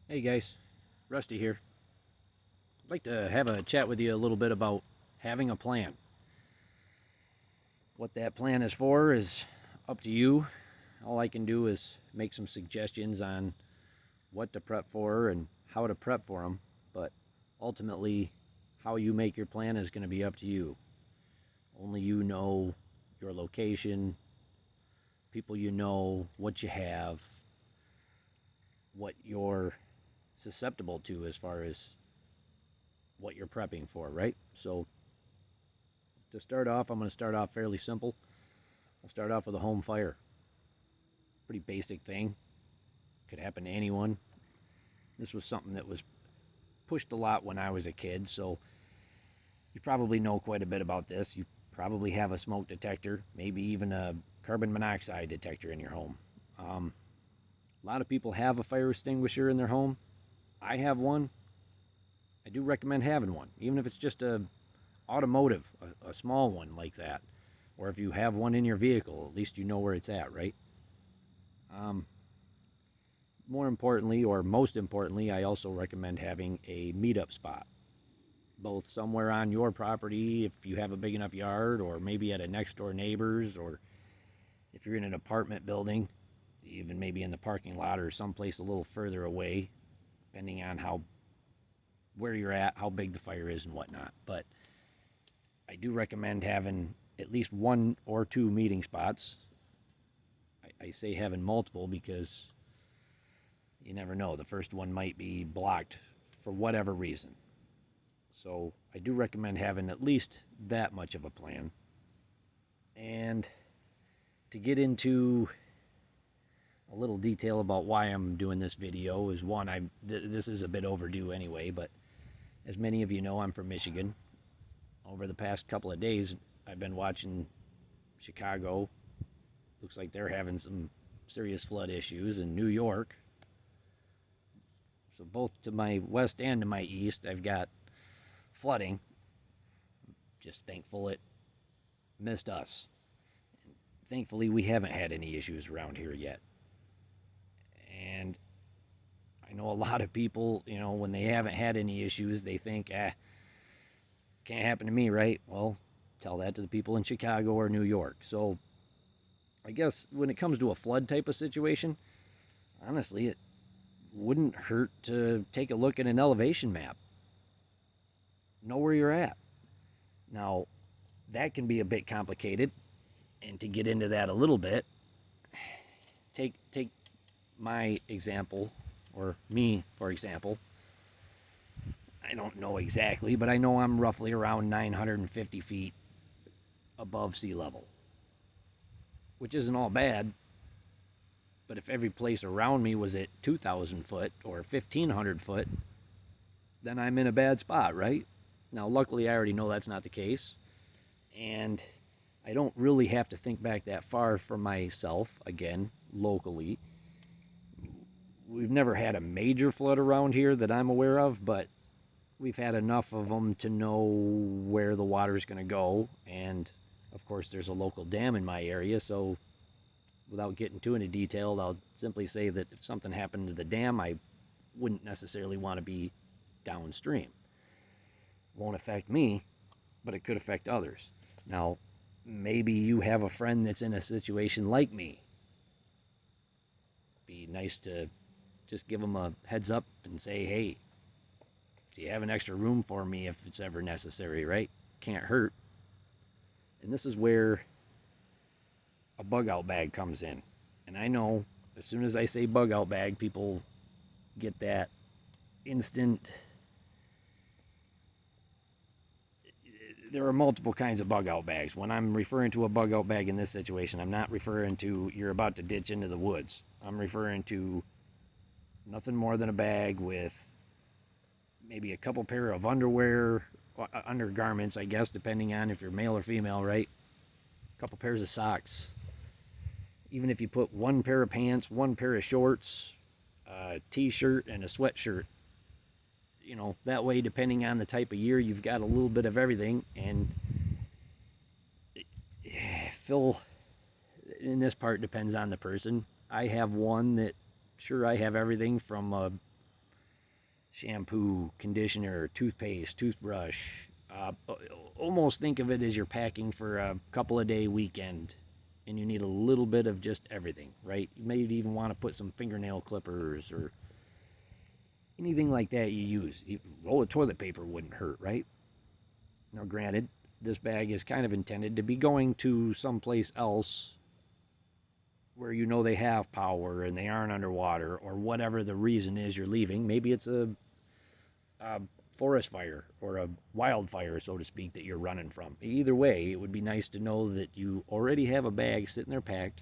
Hey guys, Rusty here. I'd like to have a chat with you a little bit about having a plan. What that plan is for is up to you. All I can do is make some suggestions on what to prep for and how to prep for them, but ultimately, how you make your plan is going to be up to you. Only you know your location, people you know, what you have, what you're susceptible to as far as what you're prepping for, right? So, to start off, I'm going to start off fairly simple. I'll start off with a home fire. Pretty basic thing. Could happen to anyone. This was something that was pushed a lot when I was a kid, so you probably know quite a bit about this. You probably have a smoke detector, maybe even a carbon monoxide detector in your home. A lot of people have a fire extinguisher in their home. I have one. I do recommend having one, even if it's just a automotive, a small one like that. Or if you have one in your vehicle, at least you know where it's at, right? Um, More importantly, or most importantly, I also recommend having a meetup spot, both somewhere on your property if you have a big enough yard, or maybe at a next door neighbor's, or if you're in an apartment building, even maybe in the parking lot or someplace a little further away, depending on how where you're at, how big the fire is, and whatnot. But I do recommend having at least one or two meeting spots. I say having multiple because you never know. The first one might be blocked for whatever reason. So I do recommend having at least that much of a plan. And to get into a little detail about why I'm doing this video is one, this is a bit overdue anyway, but as many of you know, I'm from Michigan. Over the past couple of days, I've been watching Chicago. Looks like they're having some serious flood issues in New York. So both to my west and to my east, I've got flooding. Just thankful it missed us. Thankfully, we haven't had any issues around here yet. And I know a lot of people, when they haven't had any issues, they think, can't happen to me, right? Well, tell that to the people in Chicago or New York. So I guess when it comes to a flood type of situation, honestly, it wouldn't hurt to take a look at an elevation map. Know where you're at. Now, that can be a bit complicated, and to get into that a little bit, take my example, or me, for example. I don't know exactly, but I know I'm roughly around 950 feet above sea level, which isn't all bad. But if every place around me was at 2,000 foot or 1,500 foot, then I'm in a bad spot, right? Now, luckily, I already know that's not the case. And I don't really have to think back that far for myself, again, locally. We've never had a major flood around here that I'm aware of, but we've had enough of them to know where the water's going to go. And of course, there's a local dam in my area, so without getting too into detail, I'll simply say that if something happened to the dam, I wouldn't necessarily want to be downstream. Won't affect me, but it could affect others. Now, maybe you have a friend that's in a situation like me. Be nice to just give them a heads up and say, hey, do you have an extra room for me if it's ever necessary, right? Can't hurt. And this is where a bug out bag comes in. And I know as soon as I say bug out bag, people get that instant. There are multiple kinds of bug out bags. When I'm referring to a bug out bag in this situation, I'm not referring to you're about to ditch into the woods. I'm referring to nothing more than a bag with maybe a couple pair of underwear, undergarments, I guess, depending on if you're male or female, right? A couple pairs of socks. Even if you put one pair of pants, one pair of shorts, a t-shirt, and a sweatshirt, that way, depending on the type of year, you've got a little bit of everything. And Phil, in this part, depends on the person. I have one that, sure, I have everything from a shampoo, conditioner, toothpaste, toothbrush. Uh, Almost think of it as you're packing for a couple of day weekend and you need a little bit of just everything, right? You may even want to put some fingernail clippers or anything like that you use. Roll of toilet paper wouldn't hurt, right? Now, granted, this bag is kind of intended to be going to someplace else where you know they have power and they aren't underwater or whatever the reason is you're leaving. Maybe it's a forest fire or a wildfire, so to speak, that you're running from. Either way, it would be nice to know that you already have a bag sitting there packed.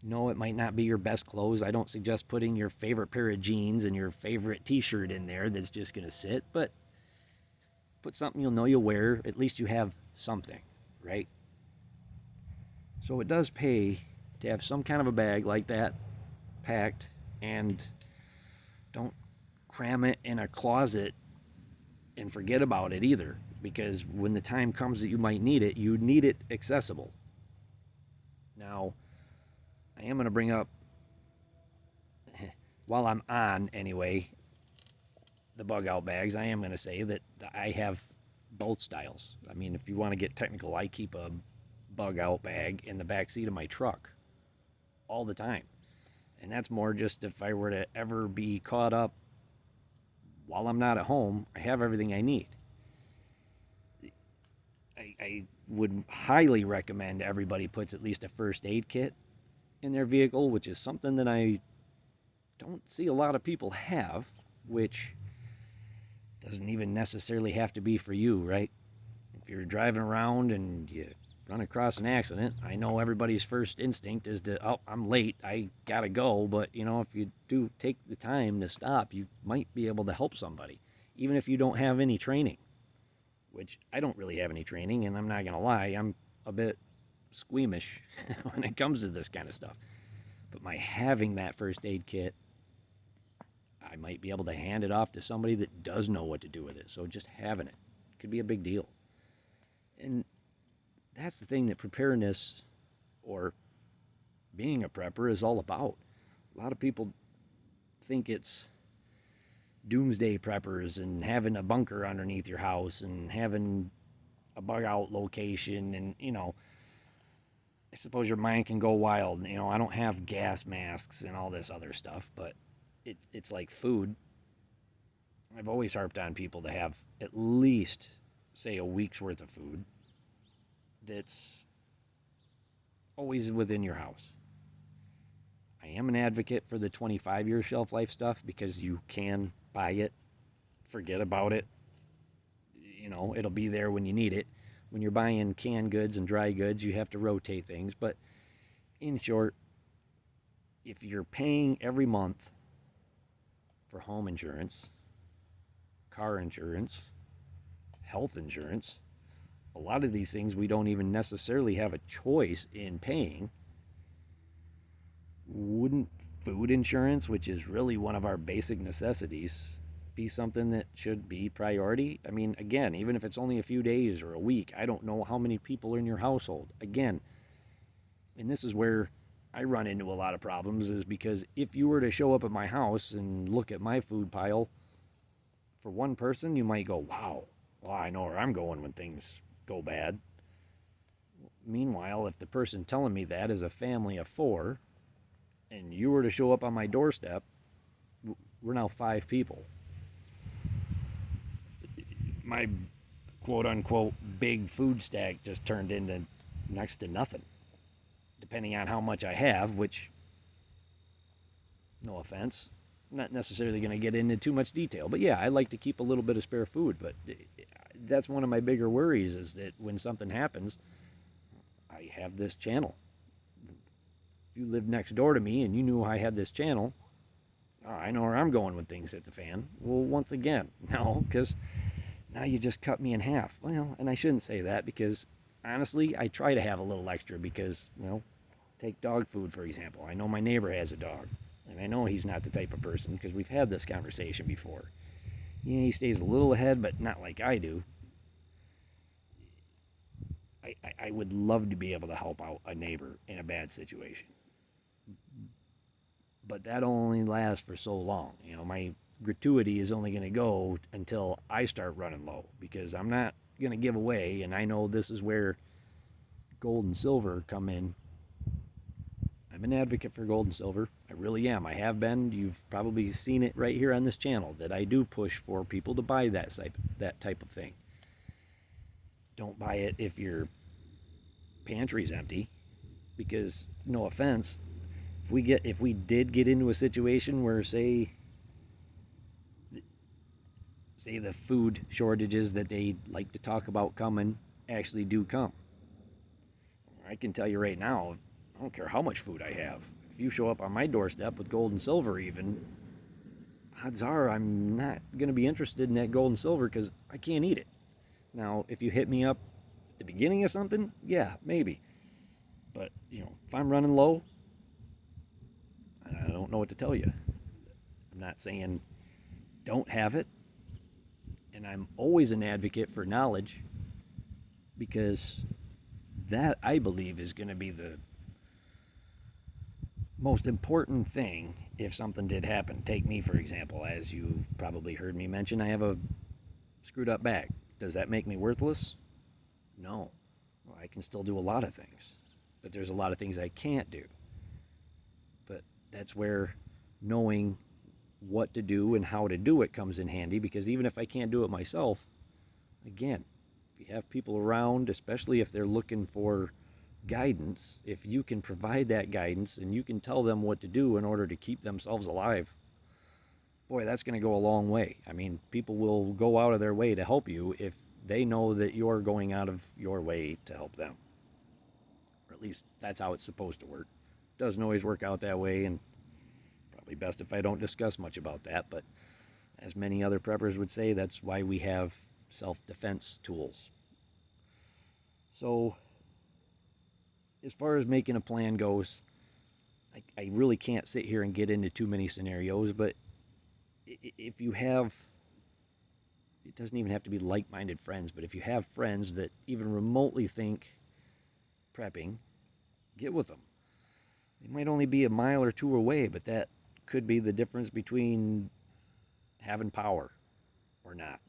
No, it might not be your best clothes. I don't suggest putting your favorite pair of jeans and your favorite t-shirt in there that's just going to sit, but put something you'll know you'll wear. At least you have something, right? So it does pay to have some kind of a bag like that packed, and don't cram it in a closet and forget about it either, because when the time comes that you might need it, you need it accessible. Now, I am going to bring up, while I'm on anyway, the bug out bags, I am going to say that I have both styles. I mean, if you want to get technical, I keep a bug out bag in the back seat of my truck all the time. And that's more just if I were to ever be caught up while I'm not at home, I have everything I need. I would highly recommend everybody puts at least a first aid kit in their vehicle, which is something that I don't see a lot of people have, which doesn't even necessarily have to be for you, right? If you're driving around and you run across an accident, I know everybody's first instinct is to, oh, I'm late, I gotta go. But, if you do take the time to stop, you might be able to help somebody, even if you don't have any training, which I don't really have any training, and I'm not gonna lie, I'm a bit squeamish when it comes to this kind of stuff. But by having that first aid kit, I might be able to hand it off to somebody that does know what to do with it. So just having it could be a big deal. And that's the thing that preparedness or being a prepper is all about. A lot of people think it's doomsday preppers and having a bunker underneath your house and having a bug out location. And, I suppose your mind can go wild. I don't have gas masks and all this other stuff, but it's like food. I've always harped on people to have at least, say, a week's worth of food that's always within your house. I am an advocate for the 25-year shelf life stuff because you can buy it, forget about it. It'll be there when you need it. When you're buying canned goods and dry goods, you have to rotate things. But in short, if you're paying every month for home insurance, car insurance, health insurance, a lot of these things we don't even necessarily have a choice in paying. Wouldn't food insurance, which is really one of our basic necessities, be something that should be priority? I mean, again, even if it's only a few days or a week, I don't know how many people are in your household. Again, and this is where I run into a lot of problems, is because if you were to show up at my house and look at my food pile, for one person, you might go, wow, well, I know where I'm going when things go bad. Meanwhile, if the person telling me that is a family of 4, and you were to show up on my doorstep, we're now 5 people. My quote-unquote big food stack just turned into next to nothing, depending on how much I have, which, no offense, not necessarily going to get into too much detail. But yeah, I like to keep a little bit of spare food, but that's one of my bigger worries, is that when something happens, I have this channel. If you lived next door to me and you knew I had this channel, I know where I'm going when things hit the fan. Well, once again, no, because now you just cut me in half. Well, and I shouldn't say that, because honestly, I try to have a little extra because, take dog food, for example. I know my neighbor has a dog, and I know he's not the type of person, because we've had this conversation before. He stays a little ahead, but not like I do. I would love to be able to help out a neighbor in a bad situation. But that only lasts for so long. My gratuity is only going to go until I start running low, because I'm not going to give away, and I know this is where gold and silver come in. I'm an advocate for gold and silver. I really am. I have been. You've probably seen it right here on this channel that I do push for people to buy that type of thing. Don't buy it if your pantry's empty, because no offense, if we did get into a situation where say the food shortages that they like to talk about coming actually do come, I can tell you right now, I don't care how much food I have. If you show up on my doorstep with gold and silver even, odds are I'm not going to be interested in that gold and silver because I can't eat it. Now, if you hit me up at the beginning of something, yeah, maybe. But, if I'm running low, I don't know what to tell you. I'm not saying don't have it. And I'm always an advocate for knowledge, because that, I believe, is going to be the most important thing if something did happen. Take me, for example. As you probably heard me mention, I have a screwed up back. Does that make me worthless? No. Well, I can still do a lot of things, but there's a lot of things I can't do. But that's where knowing what to do and how to do it comes in handy, because even if I can't do it myself, again, if you have people around, especially if they're looking for guidance, if you can provide that guidance and you can tell them what to do in order to keep themselves alive, boy, that's going to go a long way. I mean, people will go out of their way to help you if they know that you're going out of your way to help them. Or at least that's how it's supposed to work. It doesn't always work out that way, and probably best if I don't discuss much about that, but as many other preppers would say, that's why we have self-defense tools. So, as far as making a plan goes, I really can't sit here and get into too many scenarios, but if you have, it doesn't even have to be like-minded friends, but if you have friends that even remotely think prepping, get with them. They might only be a mile or two away, but that could be the difference between having power or not.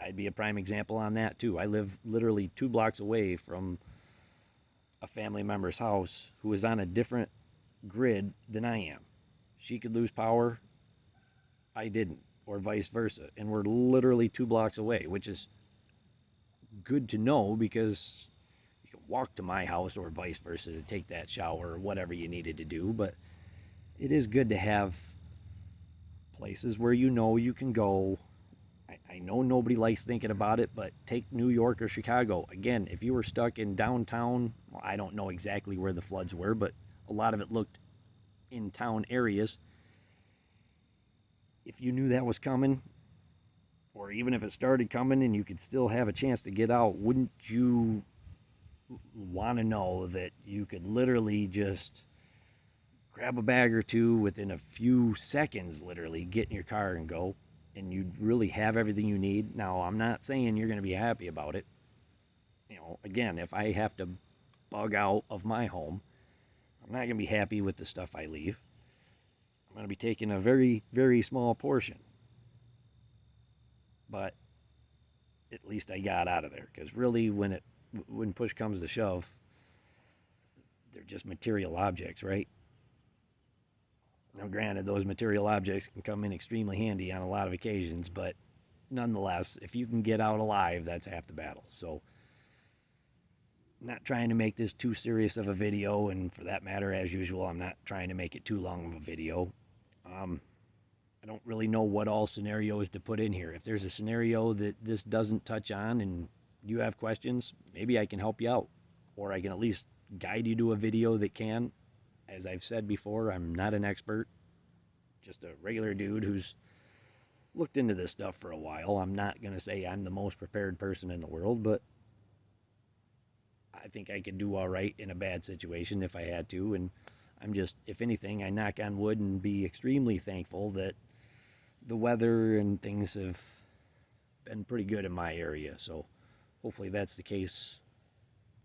I'd be a prime example on that too. I live literally 2 blocks away from a family member's house who is on a different grid than I am. She could lose power, I didn't, or vice versa. And we're literally 2 blocks away, which is good to know, because you can walk to my house or vice versa to take that shower or whatever you needed to do. But it is good to have places where you can go. I know nobody likes thinking about it, but take New York or Chicago. Again, if you were stuck in downtown, well, I don't know exactly where the floods were, but a lot of it looked in town areas. If you knew that was coming, or even if it started coming and you could still have a chance to get out, wouldn't you want to know that you could literally just grab a bag or two within a few seconds, literally get in your car and go, and you really have everything you need? Now, I'm not saying you're going to be happy about it. Again, if I have to bug out of my home, I'm not going to be happy with the stuff I leave. I'm going to be taking a very, very small portion. But at least I got out of there, because really when push comes to shove, they're just material objects, right? Now, granted, those material objects can come in extremely handy on a lot of occasions, but nonetheless, if you can get out alive, that's half the battle. So, I'm not trying to make this too serious of a video, and for that matter, as usual, I'm not trying to make it too long of a video. I don't really know what all scenarios to put in here. If there's a scenario that this doesn't touch on and you have questions, maybe I can help you out, or I can at least guide you to a video that can. As I've said before, I'm not an expert, just a regular dude who's looked into this stuff for a while. I'm not going to say I'm the most prepared person in the world, but I think I could do all right in a bad situation if I had to. And I'm just, if anything, I knock on wood and be extremely thankful that the weather and things have been pretty good in my area. So hopefully that's the case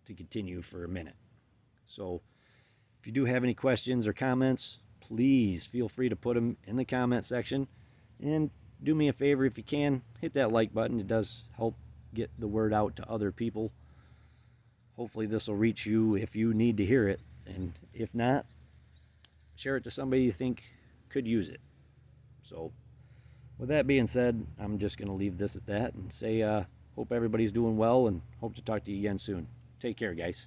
to continue for a minute. So if you do have any questions or comments, please feel free to put them in the comment section. And do me a favor if you can, hit that like button. It does help get the word out to other people. Hopefully this will reach you if you need to hear it. And if not, share it to somebody you think could use it. So with that being said, I'm just going to leave this at that and say hope everybody's doing well and hope to talk to you again soon. Take care, guys.